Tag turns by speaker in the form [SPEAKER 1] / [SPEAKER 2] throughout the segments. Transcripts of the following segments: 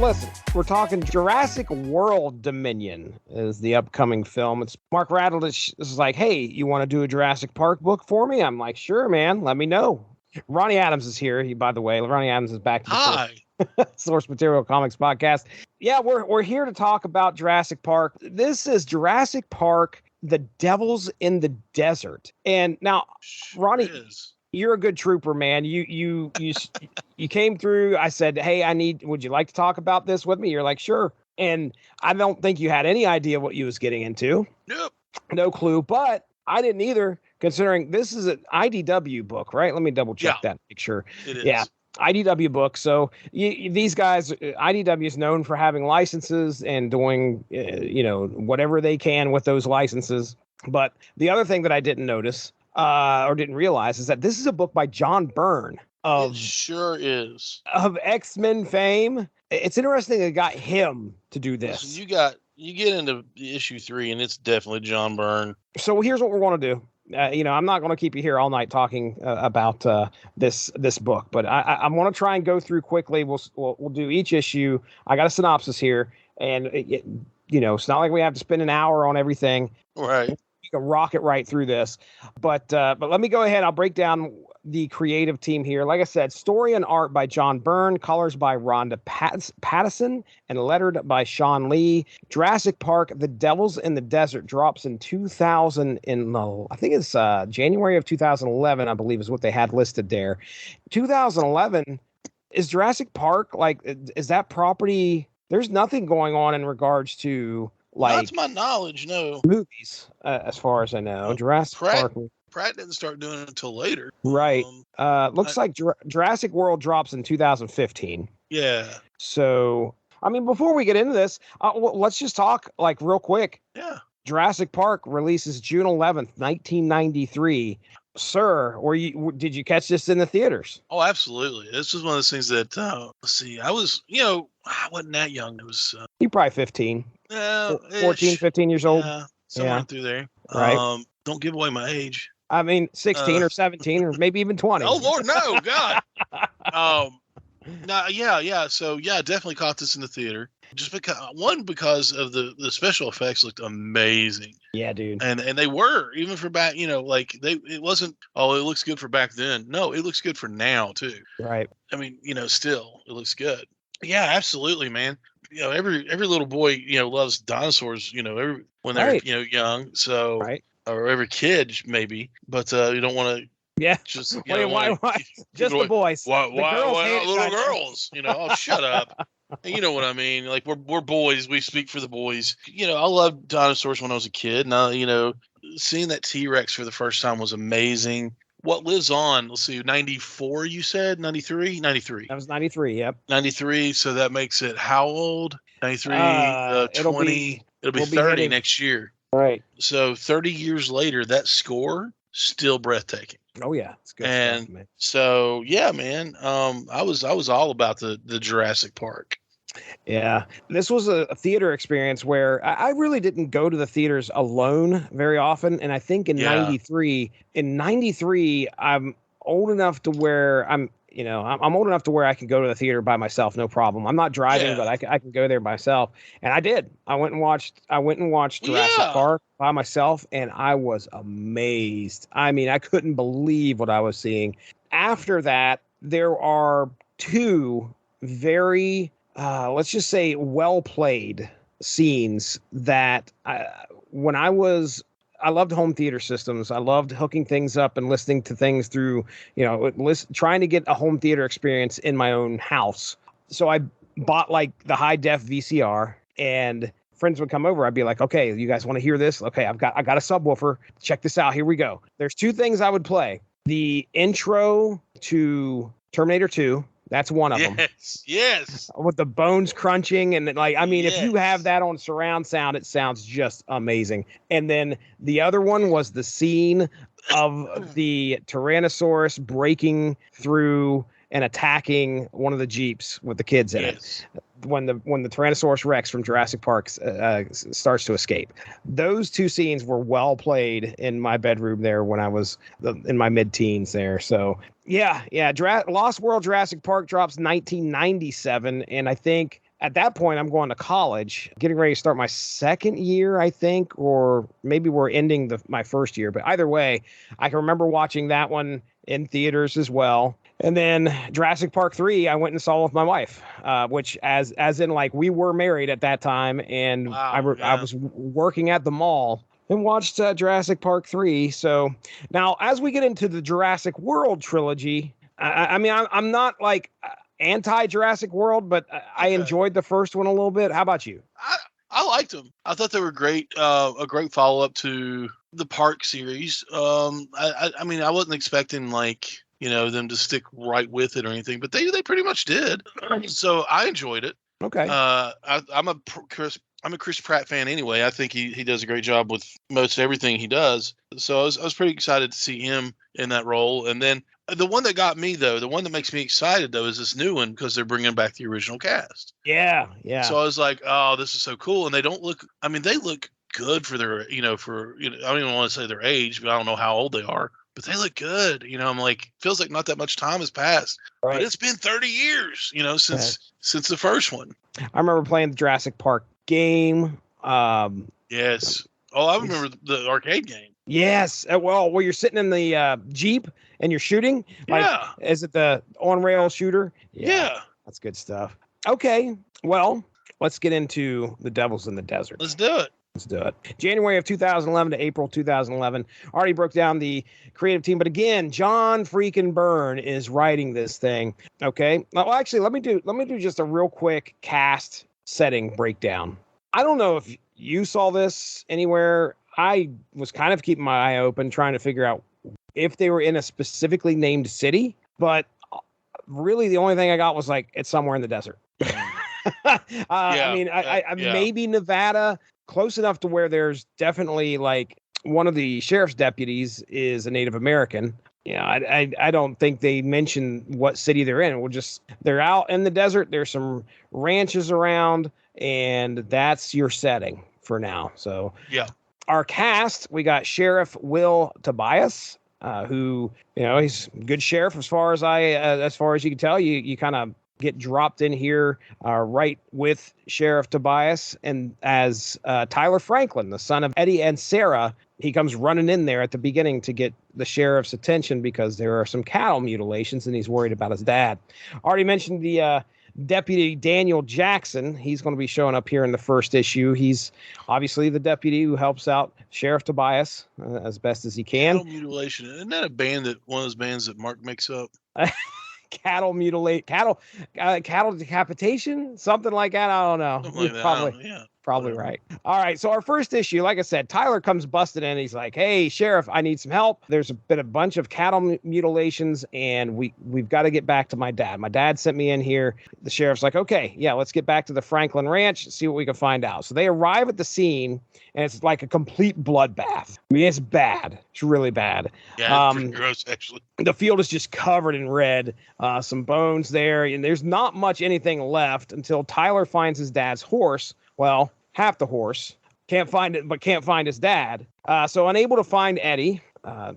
[SPEAKER 1] listen, we're talking Jurassic World Dominion is the upcoming film. It's Mark Radulich is like, hey, you want to do a Jurassic Park book for me? I'm like, sure, man. Let me know. Ronnie Adams is here. By the way, Ronnie Adams is back to the Source Material Comics podcast. Yeah, we're here to talk about Jurassic Park. This is Jurassic Park, The Devils in the Desert. And now, Ronnie, you're a good trooper, man. You came through. I said, hey, would you like to talk about this with me? You're like, sure. And I don't think you had any idea what you was getting into.
[SPEAKER 2] Nope.
[SPEAKER 1] No clue, but I didn't either, considering this is an IDW book, right? Let me double check that, make sure.
[SPEAKER 2] It is.
[SPEAKER 1] Yeah. IDW book. So these guys, IDW is known for having licenses and doing, whatever they can with those licenses. But the other thing that I didn't notice or didn't realize is that this is a book by John Byrne.
[SPEAKER 2] It sure is.
[SPEAKER 1] Of X-Men fame. It's interesting they got him to do this.
[SPEAKER 2] So you get into issue 3 and it's definitely John Byrne.
[SPEAKER 1] So here's what we're going to do. I'm not going to keep you here all night talking about this book, but I'm going to try and go through quickly. We'll do each issue. I got a synopsis here, and it's not like we have to spend an hour on everything.
[SPEAKER 2] Right.
[SPEAKER 1] You can rocket right through this, but let me go ahead. I'll break down the creative team here. Like I said, story and art by John Byrne, colors by Rhonda Pattison, and lettered by Sean Lee. Jurassic Park, The Devils in the Desert drops in 2000 I think it's January of 2011, I believe is what they had listed there. 2011, is Jurassic Park, is that property, there's nothing going on in regards to,
[SPEAKER 2] not to my knowledge, no.
[SPEAKER 1] Movies, as far as I know. Jurassic Park.
[SPEAKER 2] Pratt didn't start doing it until later.
[SPEAKER 1] Right. Looks like Jurassic World drops in 2015.
[SPEAKER 2] Yeah.
[SPEAKER 1] So, before we get into this, let's just talk real quick.
[SPEAKER 2] Yeah. Jurassic
[SPEAKER 1] Park releases June 11th, 1993. Sir, did you catch this in the theaters?
[SPEAKER 2] Oh, absolutely. This was one of those things that, let's see, I was, I wasn't that young. It was...
[SPEAKER 1] you probably 15. 14, 15 years old.
[SPEAKER 2] Yeah, somewhere through there.
[SPEAKER 1] Right.
[SPEAKER 2] Don't give away my age.
[SPEAKER 1] 16 or 17 or maybe even 20.
[SPEAKER 2] Oh, Lord, no, God. Yeah. So, I definitely caught this in the theater. Just because of the special effects looked amazing.
[SPEAKER 1] Yeah, dude.
[SPEAKER 2] And they were, even for back, it wasn't, it looks good for back then. No, it looks good for now, too.
[SPEAKER 1] Right.
[SPEAKER 2] Still, it looks good. Yeah, absolutely, man. Every little boy, loves dinosaurs, when they're, young. So,
[SPEAKER 1] right.
[SPEAKER 2] Or every kid, maybe. But you don't want to.
[SPEAKER 1] Yeah.
[SPEAKER 2] Just
[SPEAKER 1] why? Just the boys.
[SPEAKER 2] Why not little girls? Shut up. You know what I mean? We're boys. We speak for the boys. I loved dinosaurs when I was a kid. Now, seeing that T-Rex for the first time was amazing. What lives on? Let's see, 94, you said? 93? 93.
[SPEAKER 1] That was 93, yep.
[SPEAKER 2] 93, so that makes it how old? 93, 20. It'll be 30 next year.
[SPEAKER 1] Right.
[SPEAKER 2] So 30 years later, that score, still breathtaking.
[SPEAKER 1] Oh, yeah. It's good
[SPEAKER 2] stuff, man. So, yeah, man, I was all about the Jurassic Park.
[SPEAKER 1] Yeah, this was a theater experience where I really didn't go to the theaters alone very often. And I think in 93, I'm old enough to where I'm old enough to where I can go to the theater by myself. No problem. I'm not driving, but I can go there myself. And I did. I went and watched Jurassic Park by myself, and I was amazed. I couldn't believe what I was seeing. After that, there are two very let's just say well-played scenes that when I loved home theater systems. I loved hooking things up and listening to things through, trying to get a home theater experience in my own house. So I bought the high def VCR, and friends would come over. I'd be like, okay, you guys want to hear this? Okay, I got a subwoofer. Check this out. Here we go. There's two things I would play. The intro to Terminator 2. That's one of them.
[SPEAKER 2] Yes.
[SPEAKER 1] With the bones crunching and if you have that on surround sound, it sounds just amazing. And then the other one was the scene of the Tyrannosaurus breaking through and attacking one of the Jeeps with the kids in it. When the Tyrannosaurus Rex from Jurassic Park starts to escape. Those two scenes were well played in my bedroom there when I was in my mid-teens there. So yeah. Lost World Jurassic Park drops 1997, and I think at that point, I'm going to college, getting ready to start my second year, I think, or maybe we're ending my first year. But either way, I can remember watching that one in theaters as well. And then Jurassic Park 3, I went and saw with my wife, which as in like we were married at that time. And
[SPEAKER 2] Wow,
[SPEAKER 1] I was working at the mall and watched Jurassic Park 3. So now as we get into the Jurassic World trilogy, I mean, I'm not like anti-Jurassic World, but I enjoyed the first one a little bit. How about you?
[SPEAKER 2] I liked them. I thought they were great. A great follow-up to the Park series. I mean, I wasn't expecting like, them to stick right with it or anything, but they pretty much did. So I enjoyed it.
[SPEAKER 1] Okay.
[SPEAKER 2] I'm a Chris Pratt fan anyway. I think he does a great job with most everything he does. So I was pretty excited to see him in that role. And then the one that got me though, the one that makes me excited though, is this new one because they're bringing back the original cast.
[SPEAKER 1] Yeah.
[SPEAKER 2] So I was like, oh, this is so cool. And they don't look. I mean, they look good for their, I don't even want to say their age, but I don't know how old they are. But they look good. I'm like, feels like not that much time has passed. Right. But it's been 30 years, since the first one.
[SPEAKER 1] I remember playing the Jurassic Park game.
[SPEAKER 2] Yes. Oh, I remember the arcade game.
[SPEAKER 1] Yes. Well, where you're sitting in the Jeep and you're shooting.
[SPEAKER 2] Yeah.
[SPEAKER 1] Is it the on-rail shooter?
[SPEAKER 2] Yeah.
[SPEAKER 1] That's good stuff. Okay. Well, let's get into the Devils in the Desert.
[SPEAKER 2] Let's do it.
[SPEAKER 1] January of 2011 to April 2011. Already broke down the creative team, but again, John freaking Byrne is writing this thing. Okay. Well, actually, let me do just a real quick cast setting breakdown. I don't know if you saw this anywhere. I was kind of keeping my eye open, trying to figure out if they were in a specifically named city, but really the only thing I got was like, it's somewhere in the desert. I mean, maybe Nevada, close enough to where there's definitely like one of the sheriff's deputies is a Native American. I don't think they mention what city they're in. They're out in the desert. There's some ranches around, and that's your setting for now. So
[SPEAKER 2] yeah,
[SPEAKER 1] our cast, we got Sheriff Will Tobias, who, he's a good sheriff as far as you can tell. You kind of get dropped in here right with Sheriff Tobias, and as Tyler Franklin, the son of Eddie and Sarah, he comes running in there at the beginning to get the sheriff's attention because there are some cattle mutilations and he's worried about his dad. Already mentioned the Deputy Daniel Jackson. He's going to be showing up here in the first issue. He's obviously the deputy who helps out Sheriff Tobias as best as he can.
[SPEAKER 2] Cattle mutilation. Isn't that one of those bands that Mark makes up?
[SPEAKER 1] Cattle decapitation, something like that. I don't know. You're probably right. All right. So our first issue, like I said, Tyler comes busted in. He's like, "Hey, Sheriff, I need some help. There's been a bunch of cattle mutilations, and we've got to get back to my dad. My dad sent me in here." The sheriff's like, "Okay, yeah, let's get back to the Franklin Ranch, see what we can find out." So they arrive at the scene, and it's like a complete bloodbath. I mean, it's bad. It's really bad.
[SPEAKER 2] Yeah, it's pretty gross, actually.
[SPEAKER 1] The field is just covered in red. Some bones there, and there's not much anything left until Tyler finds his dad's horse. Well, half the horse. Can't find it, but can't find his dad. So unable to find Eddie,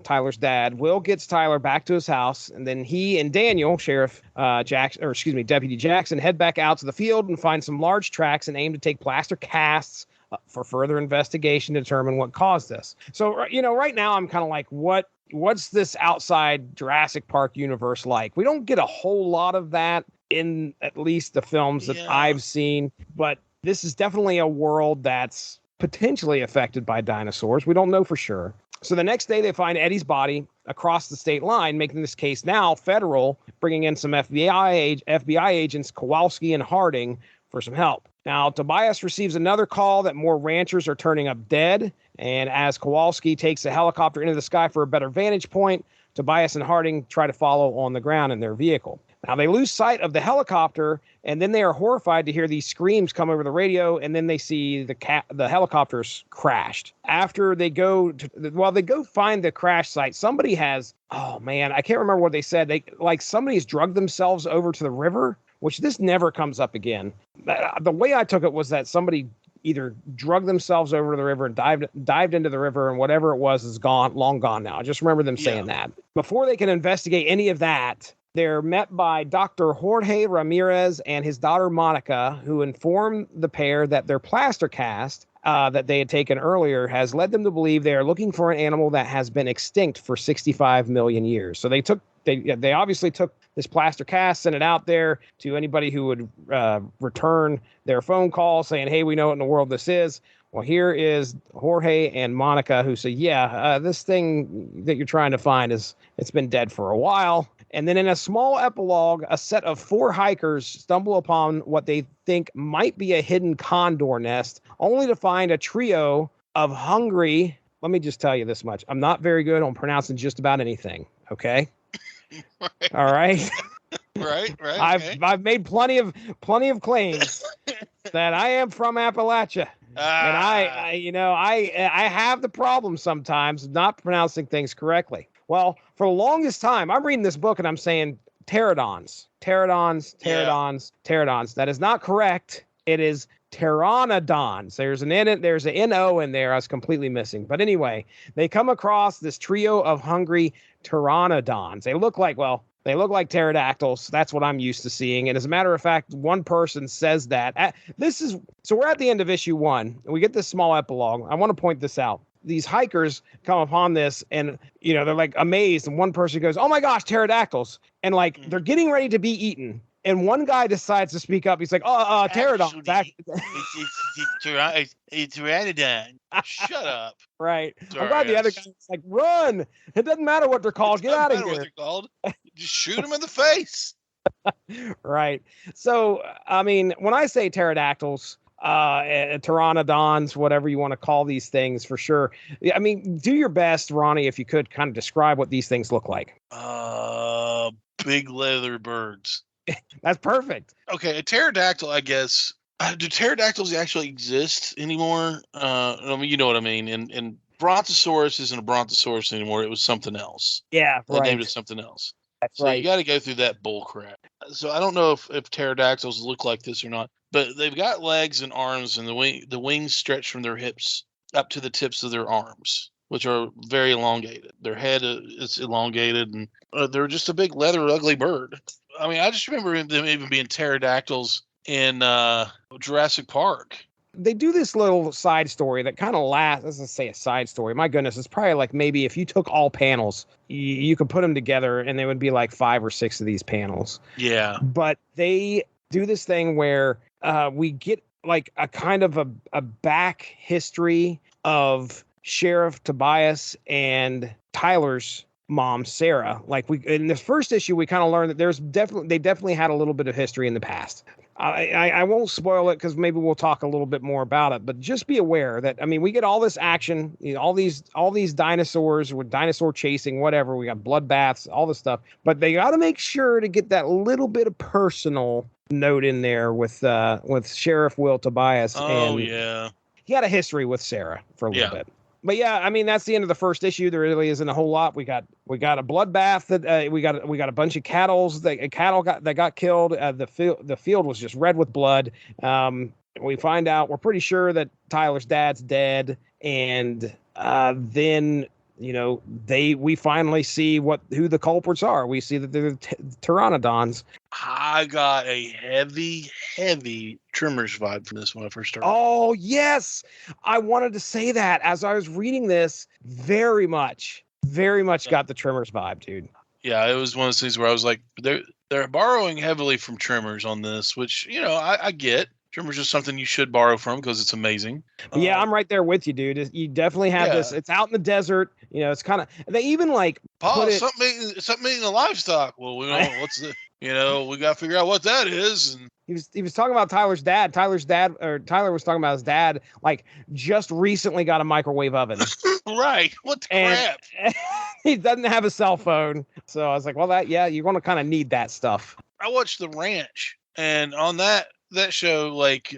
[SPEAKER 1] Tyler's dad, Will gets Tyler back to his house, and then he and Daniel, Deputy Jackson, head back out to the field and find some large tracks and aim to take plaster casts for further investigation to determine what caused this. So, right now I'm kind of like, what's this outside Jurassic Park universe like? We don't get a whole lot of that in at least the films that I've seen, but this is definitely a world that's potentially affected by dinosaurs. We don't know for sure. So the next day they find Eddie's body across the state line, making this case now federal, bringing in some FBI agents, Kowalski and Harding, for some help. Now, Tobias receives another call that more ranchers are turning up dead. And as Kowalski takes a helicopter into the sky for a better vantage point, Tobias and Harding try to follow on the ground in their vehicle. Now, they lose sight of the helicopter, and then they are horrified to hear these screams come over the radio, and then they see the helicopters crashed. After they go find the crash site, somebody has, oh man, I can't remember what they said. Somebody's drugged themselves over to the river, which this never comes up again. The way I took it was that somebody either drugged themselves over to the river and dived into the river, and whatever it was is long gone now. I just remember them saying that. Before they can investigate any of that, They're met by Dr. Jorge Ramirez and his daughter Monica, who inform the pair that their plaster cast that they had taken earlier has led them to believe they are looking for an animal that has been extinct for 65 million years. So they obviously took this plaster cast, sent it out there to anybody who would return their phone call saying, hey, we know what in the world this is. Well, here is Jorge and Monica who say, this thing that you're trying to find it's been dead for a while. And then in a small epilogue, a set of 4 hikers stumble upon what they think might be a hidden condor nest, only to find a trio of hungry. Let me just tell you this much. I'm not very good on pronouncing just about anything. Okay.
[SPEAKER 2] Right.
[SPEAKER 1] All right.
[SPEAKER 2] Right.
[SPEAKER 1] I've made plenty of claims that I am from Appalachia. And I have the problem sometimes of not pronouncing things correctly. Well, for the longest time, I'm reading this book and I'm saying pteranodons. That is not correct. It is Tyrannodons. There's an N-O in there I was completely missing. But anyway, they come across this trio of hungry Tyrannodons. They look like pterodactyls. That's what I'm used to seeing. And as a matter of fact, one person says that. So we're at the end of issue 1. And we get this small epilogue. I want to point this out. These hikers come upon this and, they're like amazed. And one person goes, oh my gosh, pterodactyls. And like, they're getting ready to be eaten. And one guy decides to speak up. He's like, pterodons.
[SPEAKER 2] It's Tyrannodon. Shut up.
[SPEAKER 1] Right. Sorry, I'm glad the other guy's like, run. It doesn't matter what they're called. Get out of here. What they're called.
[SPEAKER 2] Just shoot them in the face.
[SPEAKER 1] Right. So, I mean, when I say pterodactyls, pteranodons, whatever you want to call these things, for sure. I mean, do your best, Ronnie, if you could kind of describe what these things look like.
[SPEAKER 2] Big leather birds.
[SPEAKER 1] That's perfect.
[SPEAKER 2] Okay, a pterodactyl, I guess. Do pterodactyls actually exist anymore? I mean, you know what I mean. And Brontosaurus isn't a Brontosaurus anymore. It was something else.
[SPEAKER 1] Yeah,
[SPEAKER 2] they named it something else.
[SPEAKER 1] That's
[SPEAKER 2] so
[SPEAKER 1] right.
[SPEAKER 2] You got to go through that bull crap. So I don't know if pterodactyls look like this or not, but they've got legs and arms, and the wings stretch from their hips up to the tips of their arms, which are very elongated. Their head is elongated, and they're just a big leather ugly bird. I mean, I just remember them even being pterodactyls in Jurassic Park.
[SPEAKER 1] They do this little side story that kind of lasts. Let's say a side story. My goodness, it's probably like maybe if you took all panels, you could put them together and they would be like 5 or 6 of these panels.
[SPEAKER 2] Yeah.
[SPEAKER 1] But they do this thing where we get like a kind of a back history of Sheriff Tobias and Tyler's mom, Sarah. Like in the first issue, we kind of learned that they definitely had a little bit of history in the past. I won't spoil it because maybe we'll talk a little bit more about it, but just be aware that, I mean, we get all this action, all these dinosaurs with dinosaur chasing, whatever. We got bloodbaths, all this stuff, but they got to make sure to get that little bit of personal note in there with Sheriff Will Tobias.
[SPEAKER 2] Oh, yeah.
[SPEAKER 1] He had a history with Sarah for a little bit. But yeah, I mean, that's the end of the first issue. There really isn't a whole lot. We got a bloodbath that we got a bunch of cattle that got killed. The field was just red with blood. We find out, we're pretty sure that Tyler's dad's dead, and then we finally see who the culprits are. We see that they're pteranodons.
[SPEAKER 2] I got a heavy Tremors vibe from this when I first started.
[SPEAKER 1] Oh, yes. I wanted to say that as I was reading this. Very much got the Tremors vibe, dude.
[SPEAKER 2] Yeah, it was one of those things where I was like, they're borrowing heavily from Tremors on this, which, I get. Tremors is something you should borrow from because it's amazing.
[SPEAKER 1] Yeah, I'm right there with you, dude. You definitely have this. It's out in the desert. It's kind of, they even like
[SPEAKER 2] Paul, something eating the livestock. Well, what's the, we got to figure out what that is. And
[SPEAKER 1] he was talking about Tyler was talking about his dad, like just recently got a microwave oven.
[SPEAKER 2] Right. What the crap?
[SPEAKER 1] He doesn't have a cell phone. So I was like, well, you're going to kind of need that stuff.
[SPEAKER 2] I watched The Ranch, and on that show, like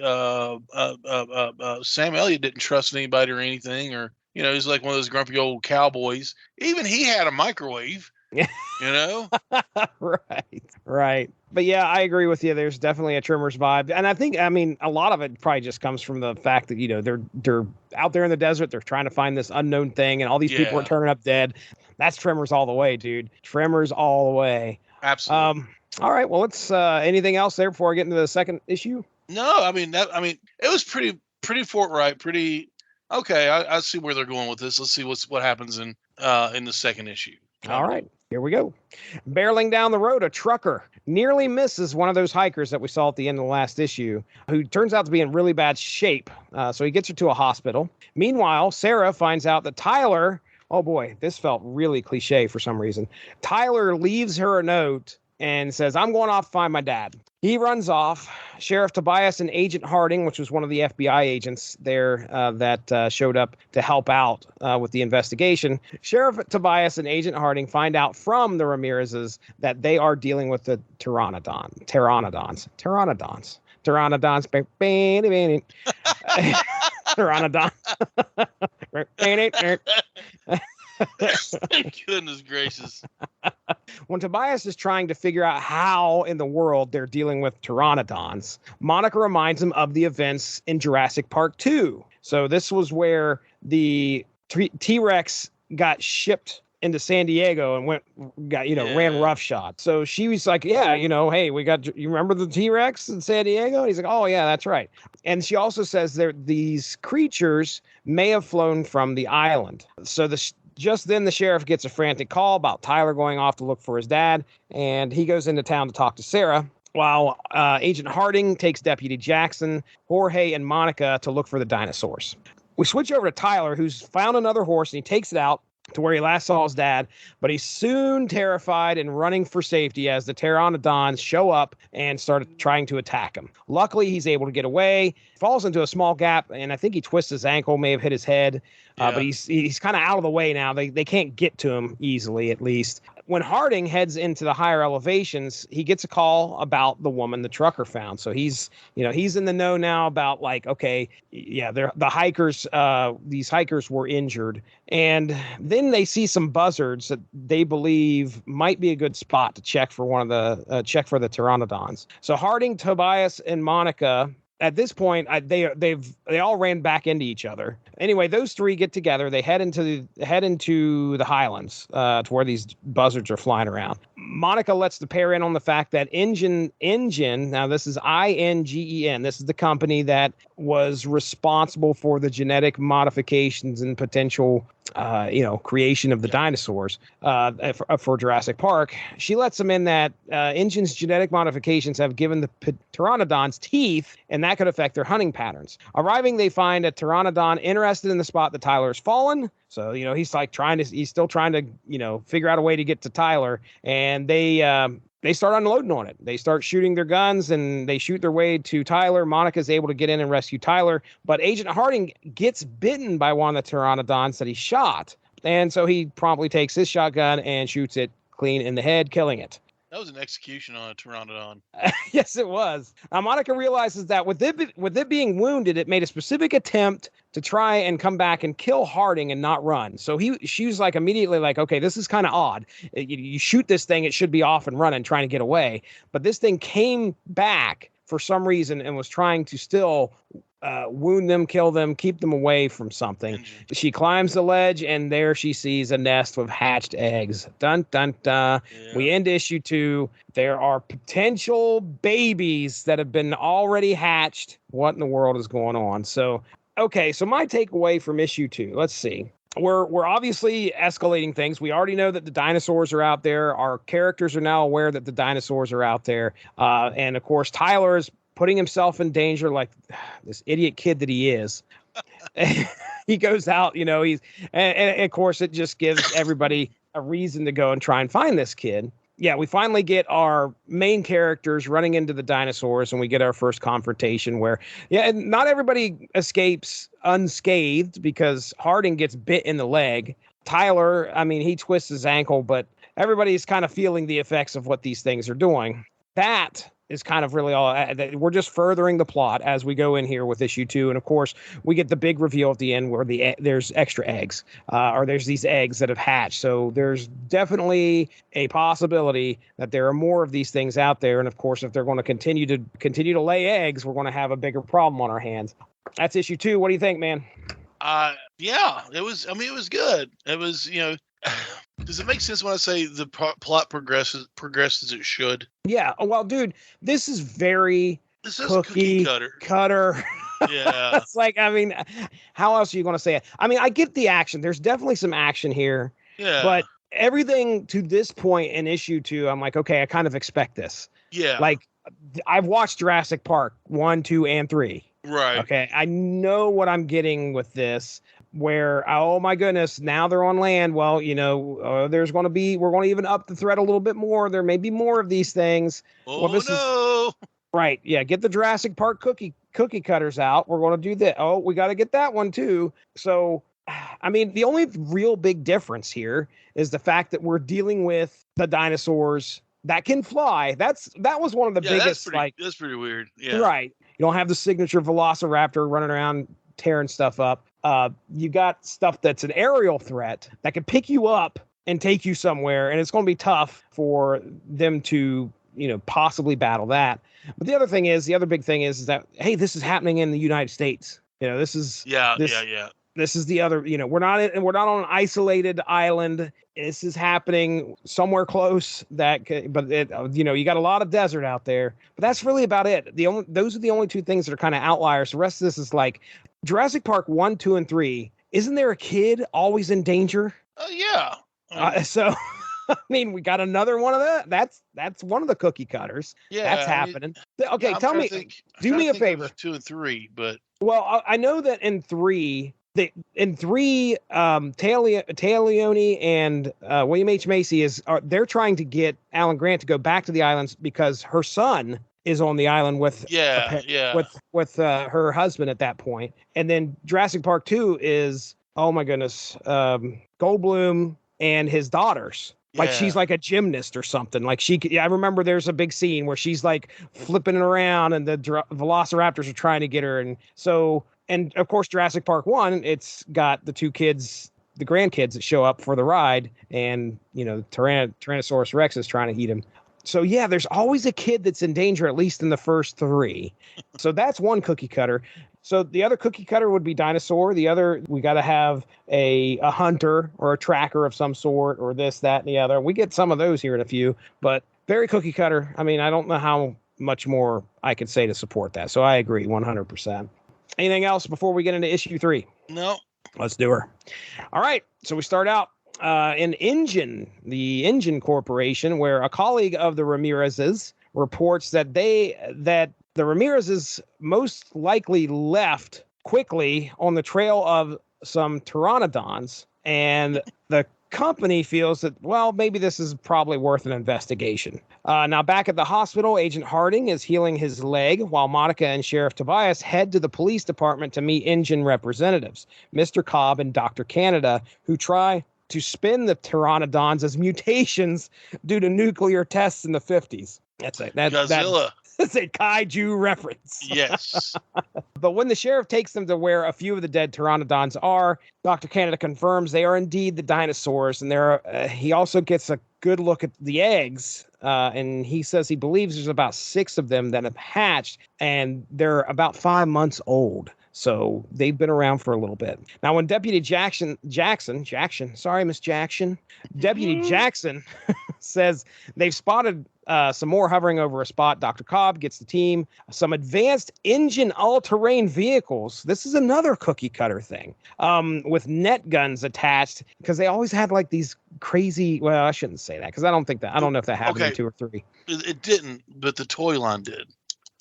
[SPEAKER 2] Sam Elliott didn't trust anybody or anything, or he's like one of those grumpy old cowboys. Even he had a microwave. Right.
[SPEAKER 1] But yeah, I agree with you. There's definitely a Tremors vibe, and I think, a lot of it probably just comes from the fact that they're out there in the desert. They're trying to find this unknown thing, and all these people are turning up dead. That's Tremors all the way, dude. Tremors all the way.
[SPEAKER 2] Absolutely.
[SPEAKER 1] All right. Well, let's. Anything else there before I get into the second issue?
[SPEAKER 2] No, I mean it was pretty forthright, pretty okay. I see where they're going with this. Let's see what happens in the second issue.
[SPEAKER 1] All right, here we go. Barreling down the road, a trucker nearly misses one of those hikers that we saw at the end of the last issue, who turns out to be in really bad shape. So he gets her to a hospital. Meanwhile, Sarah finds out that Tyler, oh boy, this felt really cliche for some reason. Tyler leaves her a note and says, I'm going off to find my dad. He runs off. Sheriff Tobias and Agent Harding, which was one of the FBI agents there that showed up to help out with the investigation. Sheriff Tobias and Agent Harding find out from the Ramirezes that they are dealing with the pteranodons. Pteranodon.
[SPEAKER 2] Goodness gracious.
[SPEAKER 1] When Tobias is trying to figure out how in the world they're dealing with pteranodons, Monica reminds him of the events in Jurassic Park 2. So this was where the T-Rex got shipped into San Diego and ran roughshod. So she was like, yeah, hey, you remember the T-Rex in San Diego? And he's like, oh yeah, that's right. And she also says that these creatures may have flown from the island. So just then the sheriff gets a frantic call about Tyler going off to look for his dad, and he goes into town to talk to Sarah, while Agent Harding takes Deputy Jackson, Jorge, and Monica to look for the dinosaurs. We switch over to Tyler, who's found another horse, and he takes it out to where he last saw his dad, but he's soon terrified and running for safety as the pteranodons show up and start trying to attack him. Luckily, he's able to get away, falls into a small gap, and I think he twists his ankle, may have hit his head, but he's kind of out of the way now. They can't get to him easily, at least. When Harding heads into the higher elevations, he gets a call about the woman the trucker found. So he's in the know now about the hikers, these hikers were injured. And then they see some buzzards that they believe might be a good spot to check for the pteranodons. So Harding, Tobias, and Monica, at this point, they all ran back into each other. Anyway, those three get together. They head into the highlands to where these buzzards are flying around. Monica lets the pair in on the fact that Ingen. Now this is INGEN. This is the company that was responsible for the genetic modifications and potential creation of the dinosaurs for Jurassic Park. She lets them in that Ingen's genetic modifications have given the pteranodons teeth, and that could affect their hunting patterns. Arriving, they find a pteranodon interested in the spot that Tyler has fallen. So, he's still trying to, figure out a way to get to Tyler, and they start unloading on it. They start shooting their guns, and they shoot their way to Tyler. Monica's able to get in and rescue Tyler, but Agent Harding gets bitten by one of the pteranodons that he shot, and so he promptly takes his shotgun and shoots it clean in the head, killing it.
[SPEAKER 2] That was an execution on a pteranodon.
[SPEAKER 1] Yes, it was. Now, Monica realizes that with it being wounded, it made a specific attempt to try and come back and kill Harding and not run. So she was immediately like, okay, this is kind of odd. You shoot this thing, it should be off and running, trying to get away. But this thing came back for some reason and was trying to still wound them, kill them, keep them away from something. She climbs the ledge, and there she sees a nest with hatched eggs. Dun, dun, dun. Yeah. We end issue 2. There are potential babies that have been already hatched. What in the world is going on? So my takeaway from issue 2, let's see. We're obviously escalating things. We already know that the dinosaurs are out there. Our characters are now aware that the dinosaurs are out there. And of course, Tyler is putting himself in danger like this idiot kid that he is. He goes out, and of course it just gives everybody a reason to go and try and find this kid. Yeah, we finally get our main characters running into the dinosaurs, and we get our first confrontation where, not everybody escapes unscathed because Harding gets bit in the leg. Tyler, he twists his ankle, but everybody's kind of feeling the effects of what these things are doing. That is kind of really all. We're just furthering the plot as we go in here with issue 2. And of course, we get the big reveal at the end where there's extra eggs, or there's these eggs that have hatched. So there's definitely a possibility that there are more of these things out there. And of course, if they're going to continue to lay eggs, we're going to have a bigger problem on our hands. That's issue 2. What do you think, man?
[SPEAKER 2] Yeah, it was. It was good. It was, Does it make sense when I say the plot progresses as it should?
[SPEAKER 1] Yeah. Well, dude, this is very cookie cutter.
[SPEAKER 2] Yeah.
[SPEAKER 1] It's like, I mean, how else are you going to say it? I mean, I get the action. There's definitely some action here.
[SPEAKER 2] Yeah.
[SPEAKER 1] But everything to this point in issue 2, I'm like, okay, I kind of expect this.
[SPEAKER 2] Yeah.
[SPEAKER 1] Like, I've watched Jurassic Park 1, 2, and 3.
[SPEAKER 2] Right.
[SPEAKER 1] Okay. I know what I'm getting with this. Where, oh my goodness, now they're on land. Well, we're going to even up the threat a little bit more. There may be more of these things.
[SPEAKER 2] Oh, well, no.
[SPEAKER 1] Right. Yeah. Get the Jurassic Park cookie cutters out. We're going to do that. Oh, we got to get that one too. So, I mean, the only real big difference here is the fact that we're dealing with the dinosaurs that can fly. That was one of the biggest,
[SPEAKER 2] that's pretty weird. Yeah.
[SPEAKER 1] Right. You don't have the signature Velociraptor running around tearing stuff up. You got stuff that's an aerial threat that can pick you up and take you somewhere, and it's going to be tough for them to, possibly battle that. But the other big thing is that, hey, this is happening in the United States. This is This is the other, we're not on an isolated island. This is happening somewhere close you got a lot of desert out there, but that's really about it. Those are the only two things that are kind of outliers. The rest of this is like Jurassic Park 1, 2, and 3. Isn't there a kid always in danger?
[SPEAKER 2] Yeah.
[SPEAKER 1] So, I mean, we got another one of that. That's one of the cookie cutters.
[SPEAKER 2] Yeah,
[SPEAKER 1] that's happening. Okay, tell me, do me a favor.
[SPEAKER 2] 2 and 3, but
[SPEAKER 1] I know that in 3. Taglioni and William H. Macy they're trying to get Alan Grant to go back to the islands because her son is on the island with her husband at that point. And then Jurassic Park 2 is, oh my goodness, Goldblum and his daughters. Like she's like a gymnast or something. Like I remember there's a big scene where she's like flipping it around and the Velociraptors are trying to get her. And so, and of course, Jurassic Park 1, it's got the two kids, the grandkids that show up for the ride, and Tyrannosaurus Rex is trying to eat him. So yeah, there's always a kid that's in danger, at least in the first 3. So that's one cookie cutter. So the other cookie cutter would be dinosaur. The other, we got to have a hunter or a tracker of some sort, or this, that, and the other. We get some of those here in a few, but very cookie cutter. I mean, I don't know how much more I could say to support that. So I agree 100%. Anything else before we get into issue 3?
[SPEAKER 2] No.
[SPEAKER 1] Let's do her. All right. So we start out in the Engine Corporation, where a colleague of the Ramirez's reports that the Ramirez's most likely left quickly on the trail of some pteranodons, and the company feels that, well, maybe this is probably worth an investigation. Now, back at the hospital, Agent Harding is healing his leg while Monica and Sheriff Tobias head to the police department to meet Engine representatives, Mr. Cobb and Dr. Canada, who try to spin the pteranodons as mutations due to nuclear tests in the 50s. That's it.
[SPEAKER 2] Godzilla.
[SPEAKER 1] That's a kaiju reference.
[SPEAKER 2] Yes.
[SPEAKER 1] But when the sheriff takes them to where a few of the dead pteranodons are, Dr. Canada confirms they are indeed the dinosaurs, and he also gets a good look at the eggs, and he says he believes there's about 6 of them that have hatched, and they're about 5 months old. So they've been around for a little bit. Now, when Deputy Jackson, sorry, Miss Jackson, Deputy Jackson says they've spotted some more hovering over a spot, Dr. Cobb gets the team some advanced engine all-terrain vehicles. This is another cookie cutter thing, with net guns attached, because they always had like these crazy, well, I shouldn't say that, because I don't know if that happened in 2 or 3.
[SPEAKER 2] It didn't, but the toy line did.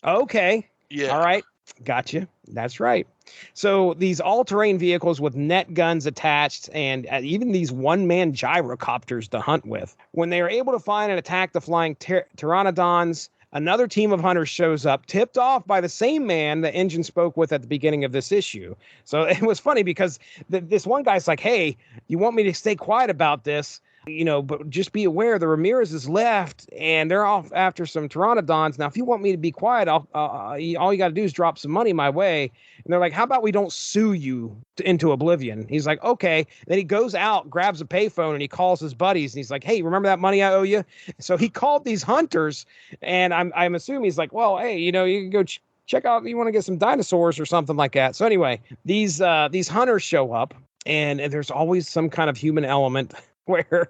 [SPEAKER 1] Okay.
[SPEAKER 2] Yeah.
[SPEAKER 1] All right. Gotcha. That's right. So these all-terrain vehicles with net guns attached, and even these one-man gyrocopters to hunt with. When they are able to find and attack the flying pteranodons, another team of hunters shows up, tipped off by the same man the Engine spoke with at the beginning of this issue. So it was funny because this one guy's like, hey, you want me to stay quiet about this? But just be aware the Ramirez is left and they're off after some pteranodons. Now, if you want me to be quiet, all you got to do is drop some money my way. And they're like, how about we don't sue you into oblivion? He's like, okay. And then he goes out, grabs a payphone, and he calls his buddies. And he's like, hey, remember that money I owe you? So he called these hunters, and I'm assuming he's like, well, hey, you can go check out, you want to get some dinosaurs or something like that. So anyway, these hunters show up, and there's always some kind of human element where,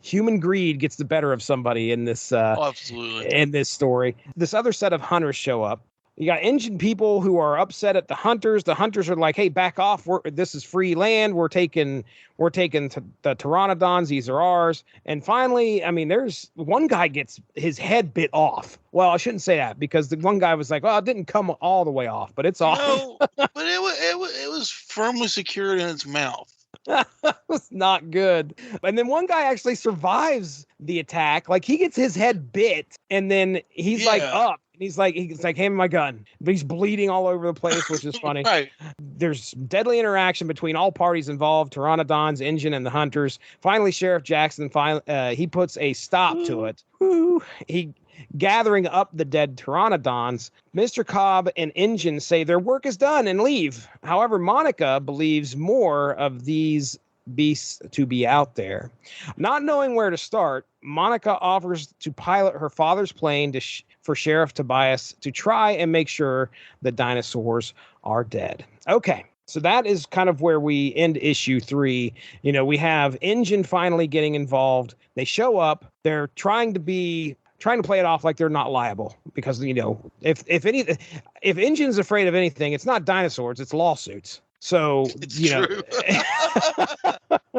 [SPEAKER 1] human greed gets the better of somebody in this
[SPEAKER 2] absolutely.
[SPEAKER 1] in this story. This other set of hunters show up. You got Injun people who are upset at the hunters. The hunters are like, "Hey, back off! This is free land. We're taking the pteranodons. These are ours." And finally, I mean, there's one guy gets his head bit off. Well, I shouldn't say that because the one guy was like, "Well, it didn't come all the way off, but it's off."
[SPEAKER 2] No, but it was firmly secured in its mouth.
[SPEAKER 1] That was not good. And then one guy actually survives the attack. Like he gets his head bit, and then he's like up. He's like, hand me my gun. But he's bleeding all over the place, which is funny.
[SPEAKER 2] Right.
[SPEAKER 1] There's deadly interaction between all parties involved, Tyrannodons, Injun, and the hunters. Finally, Sheriff Jackson, he puts a stop to it. He gathering up the dead Tyrannodons. Mr. Cobb and Injun say their work is done and leave. However, Monica believes more of these beasts to be out there. Not knowing where to start, Monica offers to pilot her father's plane for Sheriff Tobias to try and make sure the dinosaurs are dead. Okay, so that is kind of where we end issue 3. We have Injun finally getting involved. They show up. They're trying to play it off like they're not liable because, if Injun's afraid of anything, it's not dinosaurs, it's lawsuits. So,
[SPEAKER 2] it's true.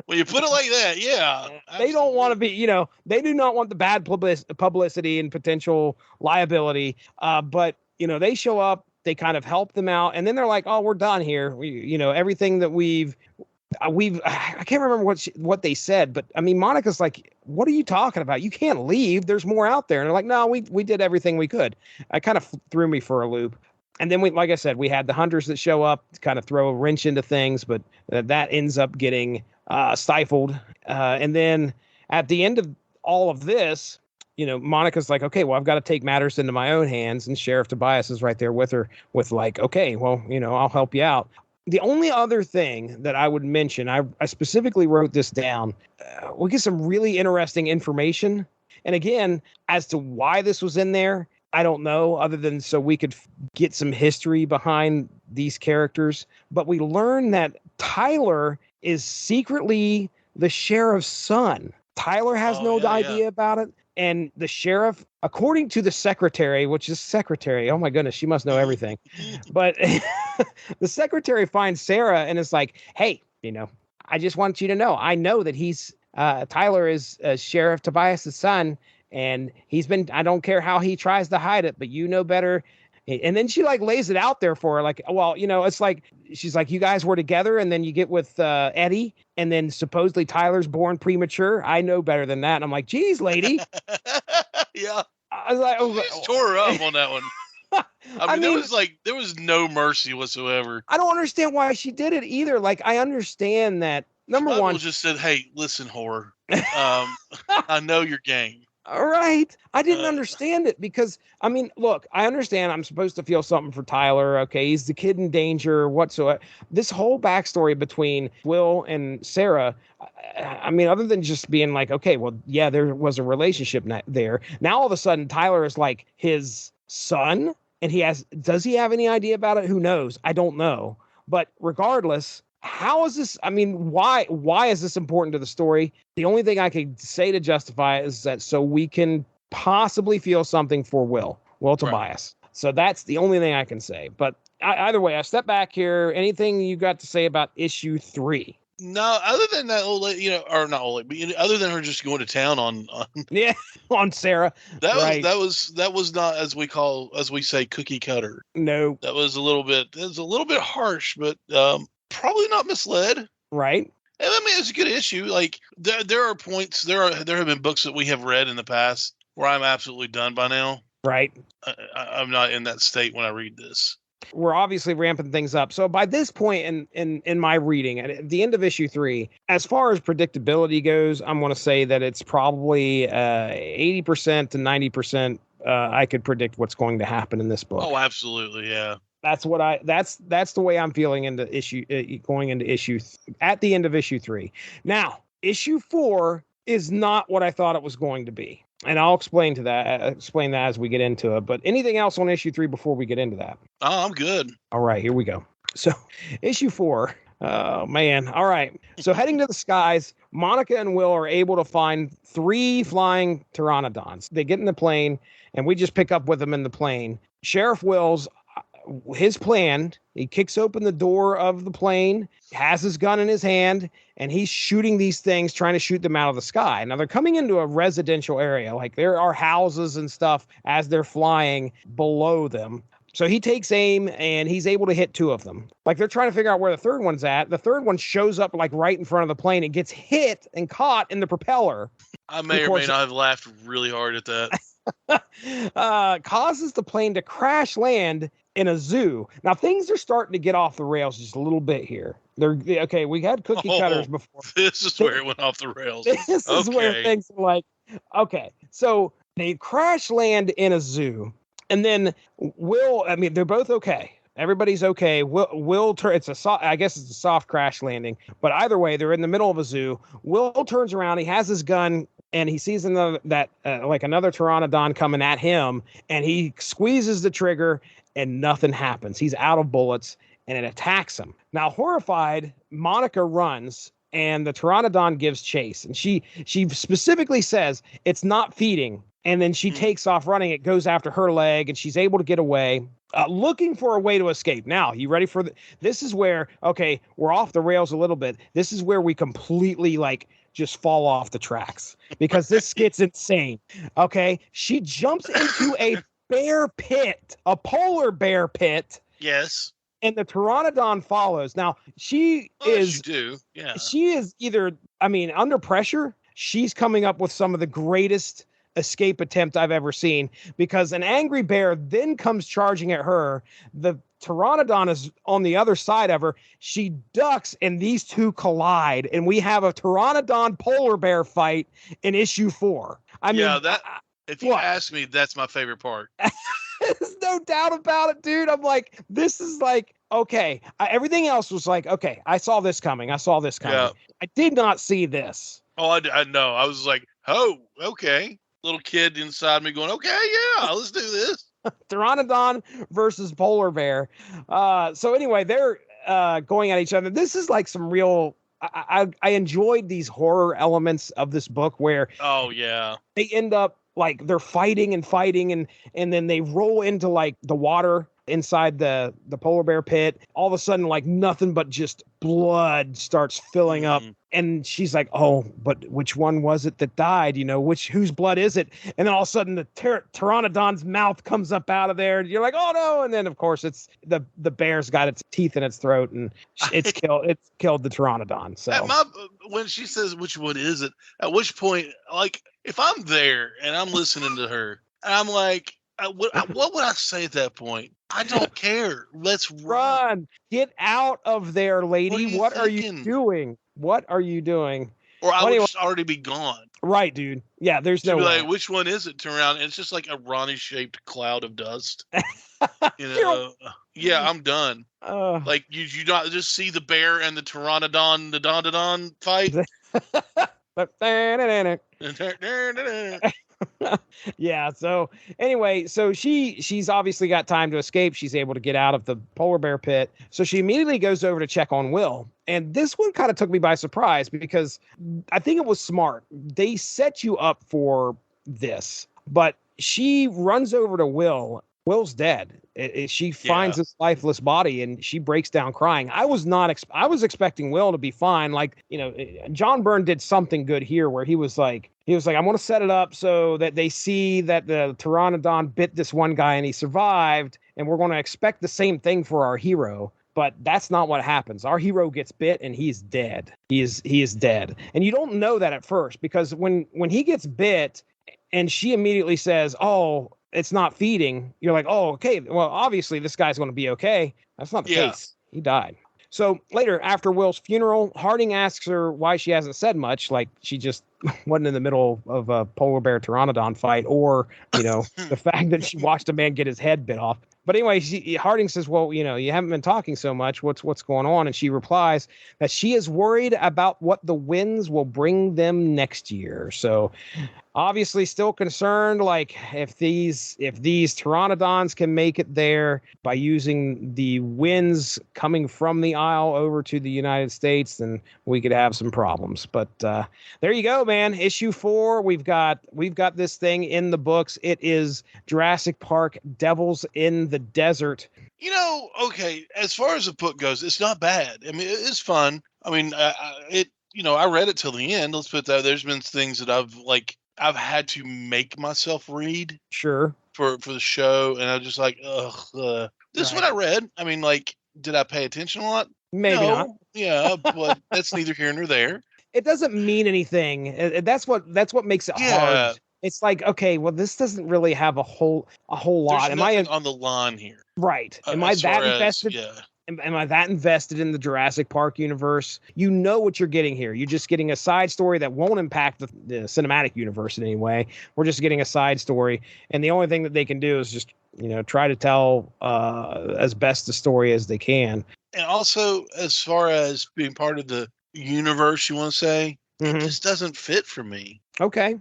[SPEAKER 2] When you put it like that, yeah.
[SPEAKER 1] They don't want to be, they do not want the bad publicity and potential liability. But, they show up, they kind of help them out. And then they're like, oh, we're done here. Everything that I can't remember what they said, but I mean, Monica's like, what are you talking about? You can't leave. There's more out there. And they're like, no, we did everything we could. It kind of threw me for a loop. And then like I said, we had the hunters that show up to kind of throw a wrench into things, but that ends up getting stifled. And then at the end of all of this, Monica's like, okay, well, I've got to take matters into my own hands. And Sheriff Tobias is right there with her with like, okay, well, I'll help you out. The only other thing that I would mention, I specifically wrote this down. We get some really interesting information. And again, as to why this was in there, I don't know, other than so we could get some history behind these characters. But we learn that Tyler is secretly the sheriff's son. Tyler has no idea about it. And the sheriff, according to the secretary, which is secretary, oh my goodness, she must know everything. But the secretary finds Sarah and is like, hey, I just want you to know, I know that Tyler is Sheriff Tobias' son. And I don't care how he tries to hide it, but you know better. And then she like lays it out there for her. Like, well, it's like, she's like, you guys were together and then you get with Eddie. And then supposedly Tyler's born premature. I know better than that. And I'm like, geez, lady.
[SPEAKER 2] Yeah.
[SPEAKER 1] I was like,
[SPEAKER 2] she tore her up on that one. I mean, there was no mercy whatsoever.
[SPEAKER 1] I don't understand why she did it either. Like, I understand that. Number one,
[SPEAKER 2] just said, hey, listen, whore. I know your game.
[SPEAKER 1] All right. I didn't understand it because, I mean, look, I understand I'm supposed to feel something for Tyler. Okay. He's the kid in danger whatsoever. This whole backstory between Will and Sarah, I mean, other than just being like, okay, well, yeah, there was a relationship there. Now, all of a sudden, Tyler is like his son and does he have any idea about it? Who knows? I don't know. But regardless, how is this? I mean, why is this important to the story? The only thing I could say to justify it is that so we can possibly feel something for Will Tobias. So that's the only thing I can say. But either way, I step back here. Anything you got to say about issue 3?
[SPEAKER 2] No, other than that old lady, or not old lady, but other than her just going to town on
[SPEAKER 1] on Sarah.
[SPEAKER 2] That was not as we say cookie cutter.
[SPEAKER 1] No,
[SPEAKER 2] that was a little bit harsh, but probably not misled.
[SPEAKER 1] Right.
[SPEAKER 2] And I mean, it's a good issue. Like there are points, there have been books that we have read in the past where I'm absolutely done by now.
[SPEAKER 1] Right.
[SPEAKER 2] I'm not in that state when I read this.
[SPEAKER 1] We're obviously ramping things up. So by this point in my reading, at the end of issue 3, as far as predictability goes, I'm going to say that it's probably 80% to 90%. I could predict what's going to happen in this book.
[SPEAKER 2] Oh, absolutely. Yeah.
[SPEAKER 1] That's the way I'm feeling into going into issue at the end of issue 3. Now, issue 4 is not what I thought it was going to be. And I'll explain that as we get into it. But anything else on issue 3 before we get into that?
[SPEAKER 2] Oh, I'm good.
[SPEAKER 1] All right, here we go. So issue 4, Oh, man. All right. So heading to the skies, Monica and Will are able to find 3 flying pteranodons. They get in the plane, and we just pick up with them in the plane. Sheriff Wills, his plan, he kicks open the door of the plane, has his gun in his hand, and he's shooting these things, trying to shoot them out of the sky. Now, they're coming into a residential area. Like, there are houses and stuff as they're flying below them. So he takes aim and he's able to hit 2 of them. Like, they're trying to figure out where the third one's at. The third one shows up like right in front of the plane and gets hit and caught in the propeller.
[SPEAKER 2] I may or may not have laughed really hard at
[SPEAKER 1] that. Causes the plane to crash land in a zoo. Now, things are starting to get off the rails just a little bit here. They're okay. We had cookie cutters before.
[SPEAKER 2] This is where it went off the rails.
[SPEAKER 1] This is where things are like, okay. So they crash land in a zoo. And then they're both okay. Everybody's okay. Will I guess it's a soft crash landing, but either way, they're in the middle of a zoo. Will turns around, he has his gun, and he sees another pteranodon coming at him, and he squeezes the trigger, and nothing happens. He's out of bullets, and it attacks him. Now, horrified, Monica runs, and the pteranodon gives chase, and she specifically says it's not feeding. And then she takes off running. It goes after her leg, and she's able to get away, looking for a way to escape. Now, you ready for this is where, okay, we're off the rails a little bit. This is where we completely, just fall off the tracks because this gets insane. Okay, she jumps into a bear pit, a polar bear pit.
[SPEAKER 2] Yes.
[SPEAKER 1] And the pteranodon follows. Now, she is either, under pressure, she's coming up with some of the greatest escape attempt I've ever seen, because an angry bear then comes charging at her. The pteranodon is on the other side of her. She ducks, and these two collide, and we have a pteranodon polar bear fight in issue 4.
[SPEAKER 2] If you ask me, that's my favorite part.
[SPEAKER 1] There's no doubt about it, dude. I'm like, this is like, okay. Everything else was like, okay, I saw this coming. Yeah. I did not see this.
[SPEAKER 2] Oh, I know. I was like, oh, okay. Little kid inside me going, okay, yeah, let's do this.
[SPEAKER 1] Tyrannodon versus polar bear. So anyway, they're going at each other. This is like some real. I enjoyed these horror elements of this book where.
[SPEAKER 2] Oh yeah.
[SPEAKER 1] They end up like they're fighting and then they roll into like the water inside the polar bear pit. All of a sudden, like nothing but just blood starts filling up. And she's like, oh, but which one was it that died? Whose blood is it? And then all of a sudden the pteranodon's mouth comes up out of there. You're like, oh no. And then of course it's the bear's got its teeth in its throat and it's killed the pteranodon. So
[SPEAKER 2] when she says, which one is it? At which point, like if I'm there and I'm listening to her and I'm like, what would I say at that point? I don't care. Let's run.
[SPEAKER 1] Get out of there, lady. What are you doing? What are you doing?
[SPEAKER 2] Or I would just already be gone.
[SPEAKER 1] Right, dude. Yeah, there's no way.
[SPEAKER 2] Like, which one is it? Turn around. And it's just like a Ronnie-shaped cloud of dust. Yeah, I'm done. Like, you not just see the bear and the pteranodon, the Dondodon fight?
[SPEAKER 1] Yeah. So anyway, she's obviously got time to escape. She's able to get out of the polar bear pit. So she immediately goes over to check on Will. And this one kind of took me by surprise because I think it was smart. They set you up for this, but she runs over to Will. Will's dead. She finds his lifeless body and she breaks down crying. I was I was expecting Will to be fine. Like, John Byrne did something good here where he was like, I want to set it up so that they see that the Tyrannodon bit this one guy and he survived. And we're going to expect the same thing for our hero. But that's not what happens. Our hero gets bit and he's dead. He is dead. And you don't know that at first because when he gets bit and she immediately says, oh, it's not feeding. You're like, oh, okay. Well, obviously this guy's going to be okay. That's not the case. He died. So later, after Will's funeral, Harding asks her why she hasn't said much. Like she just wasn't in the middle of a polar bear pteranodon fight or, the fact that she watched a man get his head bit off. But anyway, Harding says, well, you haven't been talking so much. What's going on? And she replies that she is worried about what the winds will bring them next year. So obviously still concerned, like if these pteranodons can make it there by using the winds coming from the Isle over to the United States, then we could have some problems. But there you go, man. Issue 4. We've got this thing in the books. It is Jurassic Park: Devils in the Desert.
[SPEAKER 2] Okay, as far as the book goes, it's not bad. I mean, it's fun. I mean, I read it till the end. Let's put that. There's been things that I've had to make myself read.
[SPEAKER 1] Sure.
[SPEAKER 2] For the show, and I was just like, ugh. This is what I read. I mean, like, did I pay attention a lot?
[SPEAKER 1] Maybe not.
[SPEAKER 2] Yeah, but that's neither here nor there.
[SPEAKER 1] It doesn't mean anything. That's what makes it hard. It's like, okay, well, this doesn't really have a whole lot.
[SPEAKER 2] There's nothing on the line here,
[SPEAKER 1] right? Am I that invested? Am I that invested in the Jurassic Park universe? You know what you're getting here. You're just getting a side story that won't impact the cinematic universe in any way. We're just getting a side story, and the only thing that they can do is just try to tell as best the story as they can.
[SPEAKER 2] And also, as far as being part of the universe, you want to say, it just doesn't fit for me.
[SPEAKER 1] Okay.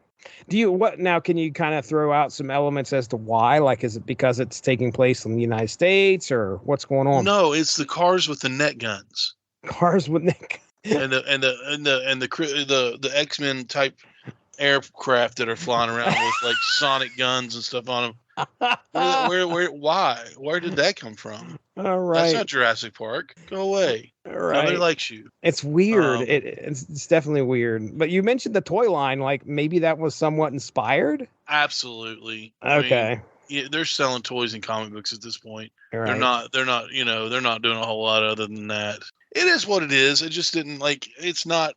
[SPEAKER 1] Can you kind of throw out some elements as to why? Like, is it because it's taking place in the United States, or what's going on?
[SPEAKER 2] No, it's the cars with the net guns.
[SPEAKER 1] Cars with net guns.
[SPEAKER 2] and the X-Men type aircraft that are flying around with like sonic guns and stuff on them. Where did that come from?
[SPEAKER 1] All right.
[SPEAKER 2] That's not Jurassic Park. Go away.
[SPEAKER 1] All right.
[SPEAKER 2] Nobody likes you.
[SPEAKER 1] It's weird. It's definitely weird. But you mentioned the toy line. Like, maybe that was somewhat inspired?
[SPEAKER 2] Absolutely.
[SPEAKER 1] Okay.
[SPEAKER 2] They're selling toys and comic books at this point.
[SPEAKER 1] Right.
[SPEAKER 2] They're not doing a whole lot other than that. It is what it is. It just didn't it's not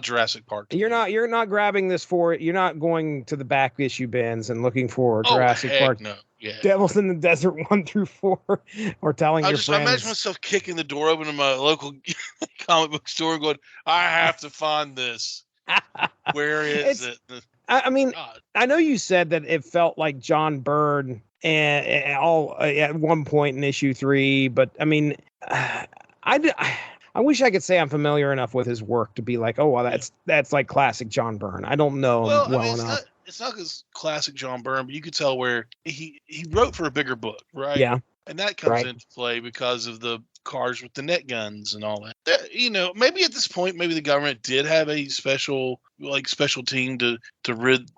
[SPEAKER 2] Jurassic Park.
[SPEAKER 1] You're not grabbing this for it. You're not going to the back issue bins and looking for Jurassic Park.
[SPEAKER 2] No. Yeah.
[SPEAKER 1] Devils in the Desert 1-4, or telling your friends.
[SPEAKER 2] I imagine myself kicking the door open to my local comic book store and going, I have to find this. Where is it?
[SPEAKER 1] I mean, God. I know you said that it felt like John Byrne and all at one point in issue 3, but I mean, I wish I could say I'm familiar enough with his work to be like, oh, well, that's like classic John Byrne. I don't know him well enough.
[SPEAKER 2] It's not his classic John Byrne, but you could tell where he wrote for a bigger book, right?
[SPEAKER 1] Yeah.
[SPEAKER 2] And that comes into play because of the cars with the net guns and all that. Maybe at this point, maybe the government did have a special team to rid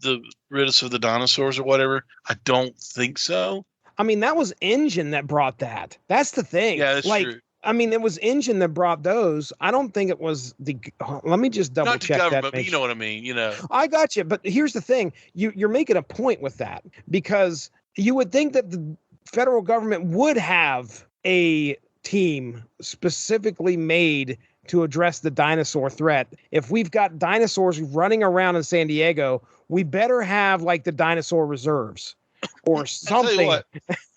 [SPEAKER 2] us of the dinosaurs or whatever. I don't think so.
[SPEAKER 1] I mean, that was Engine that brought that. That's the thing.
[SPEAKER 2] Yeah, that's true.
[SPEAKER 1] I mean, it was Engine that brought those. I don't think it was let me just double check that.
[SPEAKER 2] But you know what I mean,
[SPEAKER 1] I got you. But here's the thing. You're making a point with that, because you would think that the federal government would have a team specifically made to address the dinosaur threat. If we've got dinosaurs running around in San Diego, we better have like the dinosaur reserves or something.
[SPEAKER 2] I'll tell you what,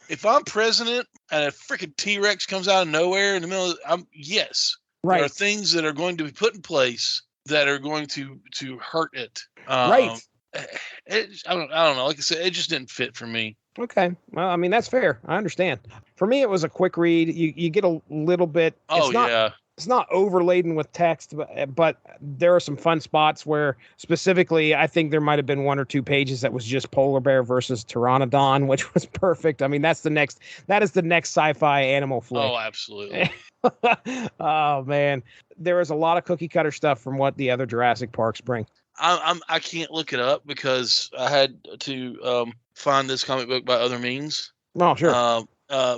[SPEAKER 2] if I'm president and a freaking T-Rex comes out of nowhere in the middle of yes. Right. There are things that are going to be put in place that are going to hurt it.
[SPEAKER 1] Right.
[SPEAKER 2] I don't know. Like I said, it just didn't fit for me.
[SPEAKER 1] Okay. Well, I mean, that's fair. I understand. For me, it was a quick read. You get a little bit. It's not overladen with text, but there are some fun spots where specifically I think there might have been 1 or 2 pages that was just polar bear versus Tyrannodon, which was perfect. I mean, that is the next sci-fi animal flick.
[SPEAKER 2] Oh, absolutely.
[SPEAKER 1] Oh man, there is a lot of cookie cutter stuff from what the other Jurassic Parks bring.
[SPEAKER 2] I can't look it up because I had to find this comic book by other means.
[SPEAKER 1] Oh, sure.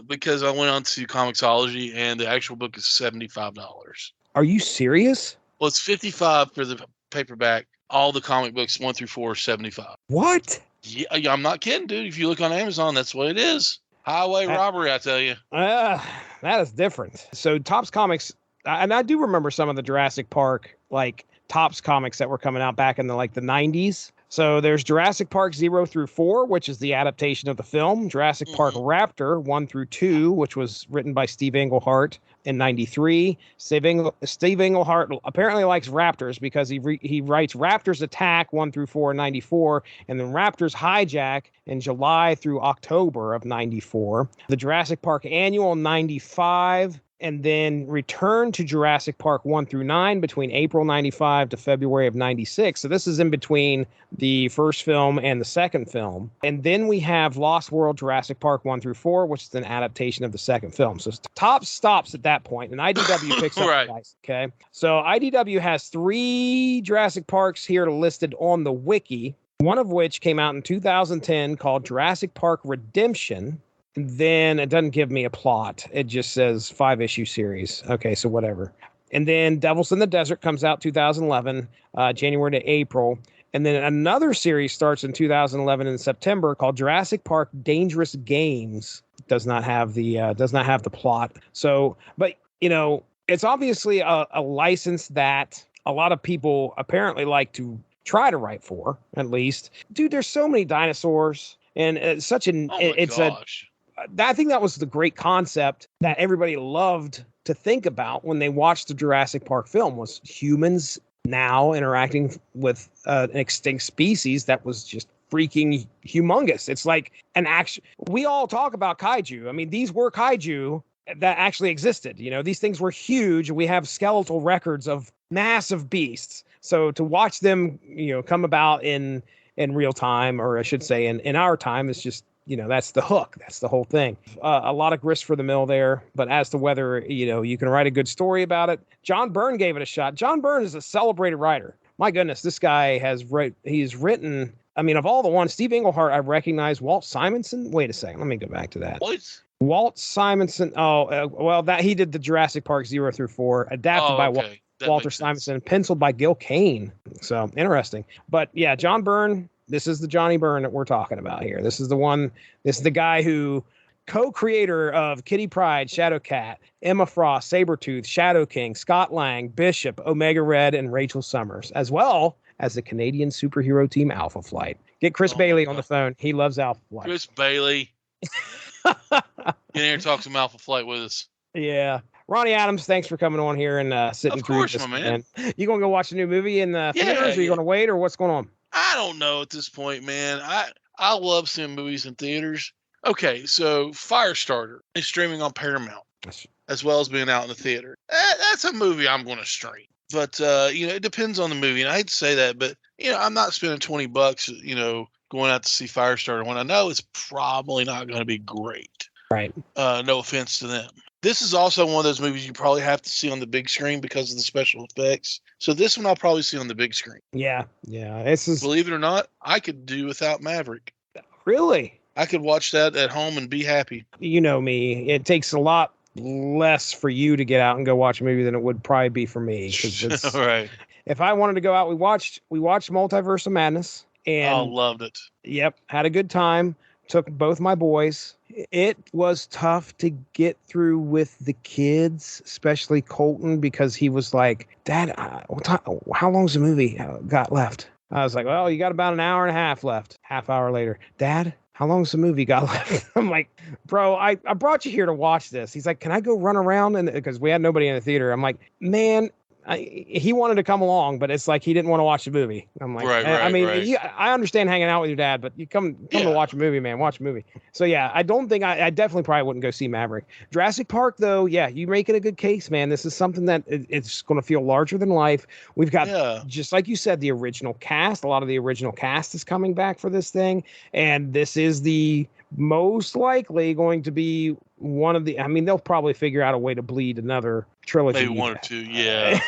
[SPEAKER 2] Because I went on to Comixology and the actual book is $75.
[SPEAKER 1] Are you serious?
[SPEAKER 2] Well, it's $55 for the paperback. All the comic books 1 through 4 are $75.
[SPEAKER 1] What?
[SPEAKER 2] Yeah, I'm not kidding, dude. If you look on Amazon, that's what it is. Highway robbery, I tell you.
[SPEAKER 1] That is different. So Topps Comics, and I do remember some of the Jurassic Park Topps comics that were coming out back in the 90s. So there's Jurassic Park 0 through 4, which is the adaptation of the film. Jurassic Park Raptor 1 through 2, which was written by Steve Englehart in 93. Steve Englehart apparently likes Raptors because he writes Raptors Attack 1 through 4 in 94, and then Raptors Hijack in July through October of 94. The Jurassic Park Annual 95. and then returned to Jurassic Park 1 through 9 between April 95 to February of 96. So this is in between the first film and the second film. And then we have Lost World Jurassic Park 1 through 4, which is an adaptation of the second film. So top stops at that point, and IDW picks up the dice. Okay. So IDW has 3 Jurassic Parks here listed on the wiki, one of which came out in 2010 called Jurassic Park Redemption. Then it doesn't give me a plot. It just says 5-issue series. Okay, so whatever. And then Devils in the Desert comes out 2011, January to April. And then another series starts in 2011 in September called Jurassic Park Dangerous Games. Does not have the plot. So, but you know, it's obviously a license that a lot of people apparently like to try to write for, at least. Dude, there's so many dinosaurs, and it's such an I think that was the great concept that everybody loved to think about when they watched the Jurassic Park film, was humans now interacting with an extinct species that was just freaking humongous. It's like an action. We all talk about kaiju. I mean, these were kaiju that actually existed. You know, these things were huge. We have skeletal records of massive beasts. So to watch them, you know, come about in real time, or I should say in our time, is just, you know, that's the hook. That's the whole thing. A lot of grist for the mill there. But as to whether, you know, you can write a good story about it, John Byrne gave it a shot. John Byrne is a celebrated writer. My goodness, this guy he's written, I mean, of all the ones, Steve Englehart, I recognize. Walt Simonson. Wait a second. Let me go back to that.
[SPEAKER 2] What?
[SPEAKER 1] Walt Simonson. Well, that he did the Jurassic Park 0 through 4, adapted by Walter Simonson, penciled by Gil Kane. So interesting. But yeah, John Byrne. This is the Johnny Byrne that we're talking about here. This is the one. This is the guy who co-creator of Kitty Pryde, Shadowcat, Emma Frost, Sabretooth, Shadow King, Scott Lang, Bishop, Omega Red, and Rachel Summers, as well as the Canadian superhero team Alpha Flight. Get Chris Bailey on the phone. He loves Alpha Flight.
[SPEAKER 2] Chris Bailey. Get in here and talk some Alpha Flight with us.
[SPEAKER 1] Yeah. Ronnie Adams, thanks for coming on here and sitting through this. Of course, my man. You going to go watch a new movie in the theaters, or you going to wait, or what's going on?
[SPEAKER 2] I don't know at this point, man. I love seeing movies in theaters. Okay, so Firestarter is streaming on Paramount, as well as being out in the theater. That's a movie I'm going to stream. But, you know, it depends on the movie. And I hate to say that, but, you know, I'm not spending $20, you know, going out to see Firestarter when I know it's probably not going to be great.
[SPEAKER 1] Right.
[SPEAKER 2] No offense to them. This is also one of those movies you probably have to see on the big screen because of the special effects. So this one I'll probably see on the big screen.
[SPEAKER 1] Yeah.
[SPEAKER 2] Believe it or not, I could do without Maverick.
[SPEAKER 1] Really?
[SPEAKER 2] I could watch that at home and be happy.
[SPEAKER 1] You know me. It takes a lot less for you to get out and go watch a movie than it would probably be for me.
[SPEAKER 2] Right.
[SPEAKER 1] If I wanted to go out, we watched Multiverse of Madness. And
[SPEAKER 2] loved it.
[SPEAKER 1] Yep. Had a good time. Took both my boys. It was tough to get through with the kids, especially Colton, because he was like, Dad, how long's the movie got left? I was like, well, you got about an hour and a half left. Half hour later, Dad, how long's the movie got left? I'm like, bro, I brought you here to watch this. He's like, can I go run around? And because we had nobody in the theater, I'm like, man, he wanted to come along, but it's like he didn't want to watch the movie. I'm like, I understand hanging out with your dad, but you come to watch a movie, man. Watch a movie. So yeah, I don't think I definitely probably wouldn't go see Maverick. Jurassic Park, though, yeah, you make it a good case, man. This is something that it's going to feel larger than life. We've got, just like you said, the original cast. A lot of the original cast is coming back for this thing, and this is the most likely going to be one of the, I mean, they'll probably figure out a way to bleed another trilogy.
[SPEAKER 2] Maybe one or two, yeah.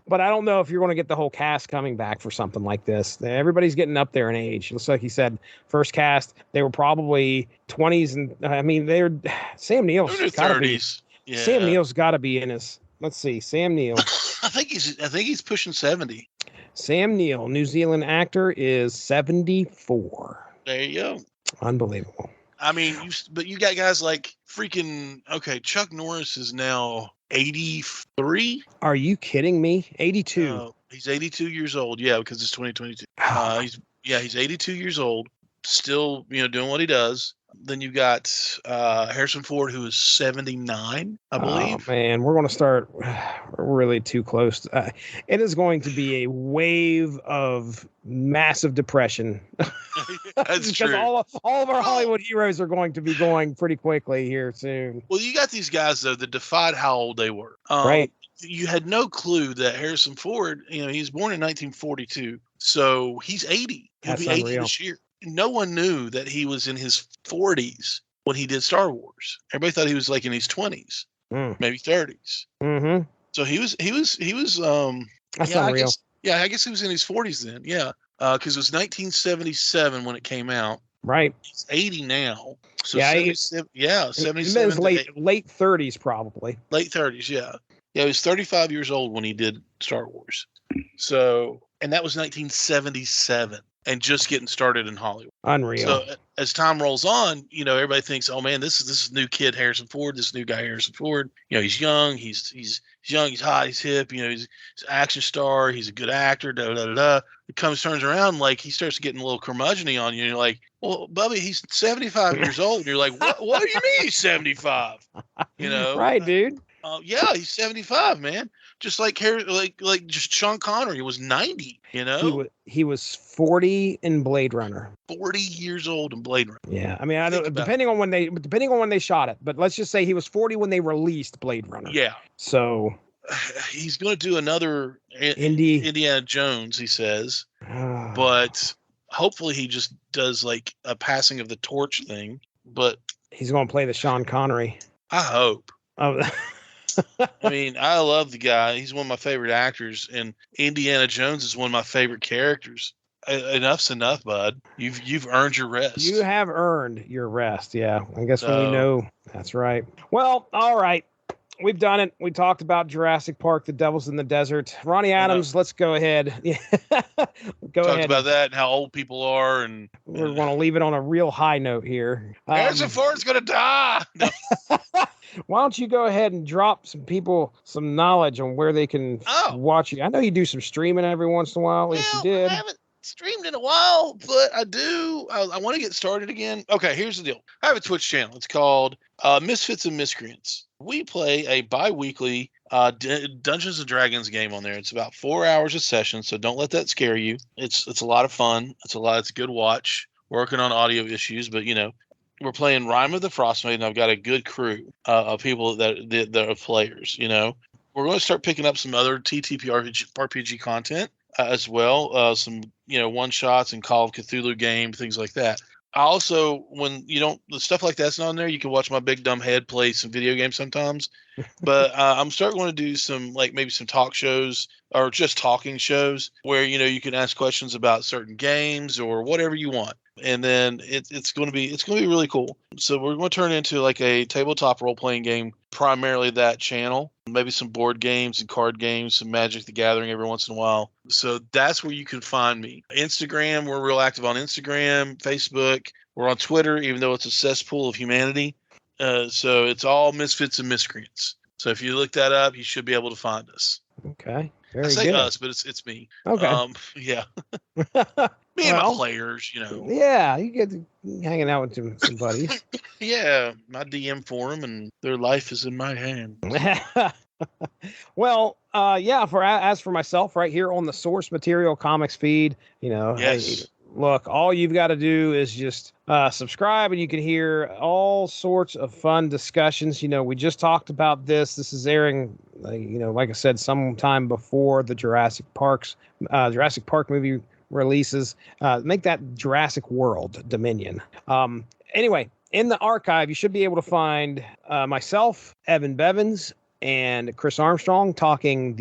[SPEAKER 1] But I don't know if you're going to get the whole cast coming back for something like this. Everybody's getting up there in age. Looks like he said first cast, they were probably 20s, and I mean, they're Sam Neill's got to be. Yeah. Sam Neill's got to be in his. Let's see, Sam Neill.
[SPEAKER 2] I think he's pushing 70.
[SPEAKER 1] Sam Neill, New Zealand actor, is 74.
[SPEAKER 2] There you go.
[SPEAKER 1] Unbelievable.
[SPEAKER 2] I mean, you got guys like freaking, Chuck Norris is now 83.
[SPEAKER 1] Are you kidding me? 82.
[SPEAKER 2] He's 82 years old. Yeah, because it's 2022. He's 82 years old. Still, doing what he does. Then you got Harrison Ford, who is 79, I believe.
[SPEAKER 1] Oh, man, we're going to start really too close. It is going to be a wave of massive depression.
[SPEAKER 2] That's true.
[SPEAKER 1] Because all of our Hollywood heroes are going to be going pretty quickly here soon.
[SPEAKER 2] Well, you got these guys, though, that defied how old they were.
[SPEAKER 1] Right.
[SPEAKER 2] You had no clue that Harrison Ford, he was born in 1942, so he's 80. He'll be 80 this year. No one knew that he was in his 40s when he did Star Wars. Everybody thought he was like in his 20s, maybe 30s.
[SPEAKER 1] Mm-hmm.
[SPEAKER 2] So he was.
[SPEAKER 1] That's unreal.
[SPEAKER 2] I guess he was in his 40s then. Yeah, because it was 1977 when it came out.
[SPEAKER 1] Right.
[SPEAKER 2] He's 80 now. So
[SPEAKER 1] yeah,
[SPEAKER 2] 77.
[SPEAKER 1] His late 30s probably.
[SPEAKER 2] Late 30s, yeah. Yeah, he was 35 years old when he did Star Wars. So, and that was 1977 and just getting started in Hollywood.
[SPEAKER 1] Unreal.
[SPEAKER 2] So as time rolls on, everybody thinks, oh man, this is new kid Harrison Ford, this new guy Harrison Ford. He's young, he's young, he's hot, he's hip, he's an action star, he's a good actor, da da da da. It turns around, like he starts getting a little curmudgeon-y on you. And you're like, well, Bubby, he's 75 years old. And you're like, what do you mean he's 75?
[SPEAKER 1] Right, dude.
[SPEAKER 2] Yeah, he's 75, man. Just like just Sean Connery was 90.
[SPEAKER 1] He was 40 in Blade Runner.
[SPEAKER 2] 40 years old in Blade Runner.
[SPEAKER 1] Yeah, I mean, I don't depending on when they shot it, but let's just say he was 40 when they released Blade Runner.
[SPEAKER 2] Yeah.
[SPEAKER 1] So
[SPEAKER 2] he's going to do another Indiana Jones, he says, but hopefully he just does like a passing of the torch thing. But
[SPEAKER 1] he's going to play the Sean Connery.
[SPEAKER 2] I hope.
[SPEAKER 1] Oh.
[SPEAKER 2] I mean, I love the guy. He's one of my favorite actors, and Indiana Jones is one of my favorite characters. Enough's enough, bud. You've earned your rest.
[SPEAKER 1] You have earned your rest. Yeah, I guess when we know that's right. Well, all right. We've done it. We talked about Jurassic Park, The Devil's in the Desert. Ronnie Adams, let's go ahead.
[SPEAKER 2] Talked about that and how old people are, and
[SPEAKER 1] we're going to leave it on a real high note here.
[SPEAKER 2] Harrison Ford's going to die. No.
[SPEAKER 1] Why don't you go ahead and drop some people some knowledge on where they can watch you? I know you do some streaming every once in a while. Yes, you did.
[SPEAKER 2] I haven't streamed in a while, but I do. I want to get started again. Okay, here's the deal. I have a Twitch channel. It's called Misfits and Miscreants. We play a bi-weekly Dungeons and Dragons game on there. It's about 4 hours a session, so don't let that scare you. It's a lot of fun. It's a good watch. Working on audio issues, but we're playing Rime of the Frostmaiden, and I've got a good crew of people that are players. We're going to start picking up some other TTRPG content as well. Some one shots and Call of Cthulhu game, things like that. I also, when the stuff like that's not on there, you can watch my big dumb head play some video games sometimes. But I'm starting to do some maybe some talk shows or just talking shows where you can ask questions about certain games or whatever you want. And then it's going to be really cool. So we're going to turn into like a tabletop role playing game, primarily that channel. Maybe some board games and card games, some Magic the Gathering every once in a while. So that's where you can find me. Instagram, we're real active on Instagram, Facebook. We're on Twitter, even though it's a cesspool of humanity. So it's all Misfits and Miscreants. So if you look that up, you should be able to find us.
[SPEAKER 1] Okay.
[SPEAKER 2] I say us, but it's me.
[SPEAKER 1] Okay.
[SPEAKER 2] Yeah. Me and my players,
[SPEAKER 1] Yeah, you get hanging out with some buddies.
[SPEAKER 2] Yeah, my DM for them, and their life is in my hand.
[SPEAKER 1] Well, as for myself, right here on the Source Material Comics feed,
[SPEAKER 2] Yes.
[SPEAKER 1] Look, all you've got to do is just subscribe, and you can hear all sorts of fun discussions. We just talked about this. This is airing, like I said, sometime before the Jurassic Park movie releases. Make that Jurassic World Dominion. Anyway, in the archive, you should be able to find myself, Evan Bevins, and Chris Armstrong talking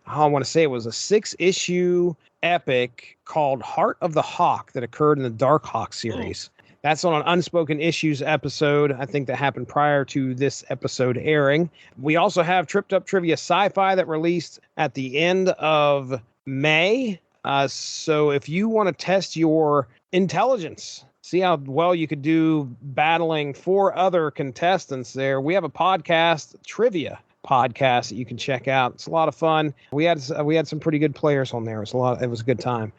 [SPEAKER 1] I want to say it was a 6-issue epic called Heart of the Hawk that occurred in the Dark Hawk series. That's on an Unspoken Issues episode, I think, that happened prior to this episode airing. We also have Tripped Up Trivia Sci-Fi that released at the end of May. So if you want to test your intelligence, see how well you could do battling 4 other contestants there, we have a podcast, trivia podcast, that you can check out. It's a lot of fun. We had some pretty good players on there. It was a good time.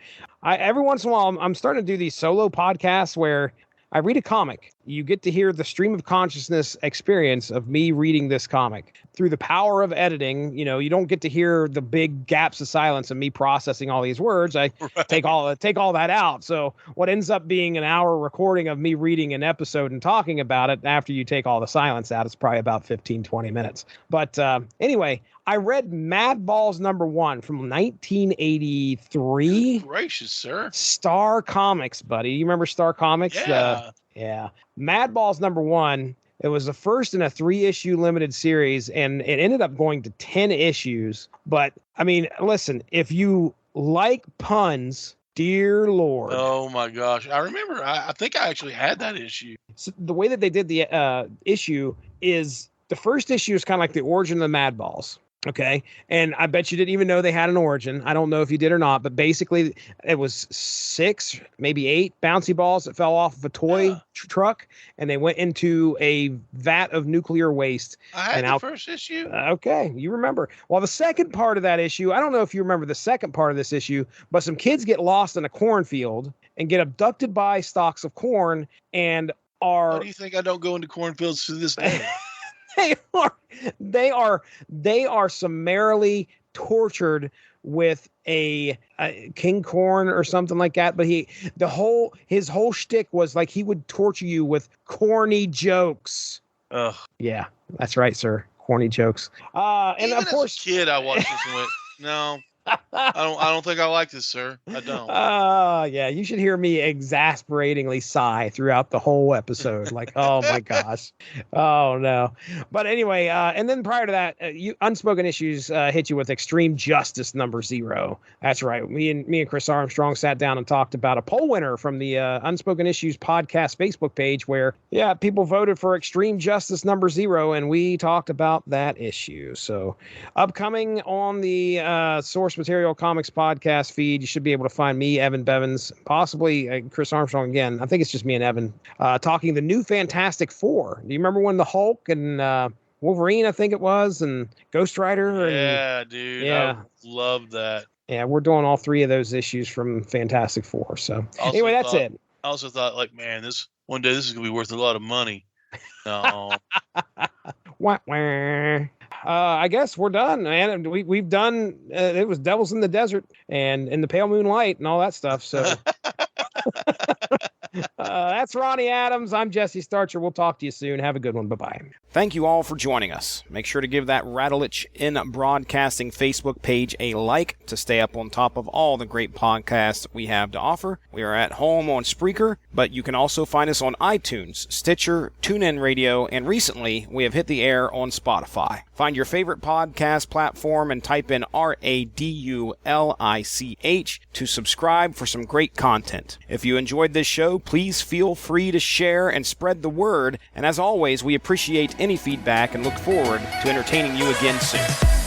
[SPEAKER 1] Every once in a while, I'm starting to do these solo podcasts where I read a comic you get to hear the stream of consciousness experience of me reading this comic. Through the power of editing, you don't get to hear the big gaps of silence of me processing all these words. I take all that out. So what ends up being an hour recording of me reading an episode and talking about it, after you take all the silence out, it's probably about 15, 20 minutes. But anyway, I read Mad Balls #1 from 1983.
[SPEAKER 2] Gracious, sir.
[SPEAKER 1] Star Comics, buddy. You remember Star Comics?
[SPEAKER 2] Yeah.
[SPEAKER 1] Yeah. Mad Balls #1. It was the first in a 3-issue limited series, and it ended up going to 10 issues. But, I mean, listen, if you like puns, dear Lord.
[SPEAKER 2] Oh, my gosh. I remember. I think I actually had that issue.
[SPEAKER 1] So the way that they did the issue is the first issue is kind of like the origin of the Mad Balls. Okay. And I bet you didn't even know they had an origin. I don't know if you did or not, but basically it was 6, maybe 8 bouncy balls that fell off of a toy truck, and they went into a vat of nuclear waste.
[SPEAKER 2] I had the first issue.
[SPEAKER 1] Okay. You remember. Well, the second part of that issue, I don't know if you remember the second part of this issue, but some kids get lost in a cornfield and get abducted by stalks of corn and are...
[SPEAKER 2] Why do you think I don't go into cornfields to this day?
[SPEAKER 1] They are summarily tortured with a king corn or something like that. But his whole shtick was like he would torture you with corny jokes.
[SPEAKER 2] Ugh.
[SPEAKER 1] Yeah, that's right, sir. Corny jokes. And
[SPEAKER 2] even
[SPEAKER 1] of course,
[SPEAKER 2] as a kid, I watched this and went, no. I don't think I like this, sir. I don't.
[SPEAKER 1] Yeah, you should hear me exasperatingly sigh throughout the whole episode. Like, oh my gosh. Oh no. But anyway, and then prior to that, Unspoken Issues hit you with Extreme Justice #0. That's right. Me and Chris Armstrong sat down and talked about a poll winner from the Unspoken Issues podcast Facebook page where, people voted for Extreme Justice #0, and we talked about that issue. So upcoming on the Source Material Comics podcast feed, you should be able to find me, Evan Bevins, possibly Chris Armstrong again. I think it's just me and Evan talking the new Fantastic Four. Do you remember when the Hulk and Wolverine, I think it was, and Ghost Rider?
[SPEAKER 2] Yeah, dude. Yeah, I love that.
[SPEAKER 1] Yeah, we're doing all 3 of those issues from Fantastic Four. So anyway, that's it.
[SPEAKER 2] I also thought, like, man, one day this is gonna be worth a lot of money. No.
[SPEAKER 1] Wah, wah. I guess we're done, man. We've done. It was Devils in the Desert and in the Pale Moonlight and all that stuff. So that's Ronnie Adams. I'm Jesse Starcher. We'll talk to you soon. Have a good one. Bye-bye. Thank you all for joining us. Make sure to give that Rattlich in Broadcasting Facebook page a like to stay up on top of all the great podcasts we have to offer. We are at home on Spreaker, but you can also find us on iTunes, Stitcher, TuneIn Radio, and recently we have hit the air on Spotify. Find your favorite podcast platform and type in RADULICH to subscribe for some great content. If you enjoyed this show, please feel free to share and spread the word. And as always, we appreciate any feedback and look forward to entertaining you again soon.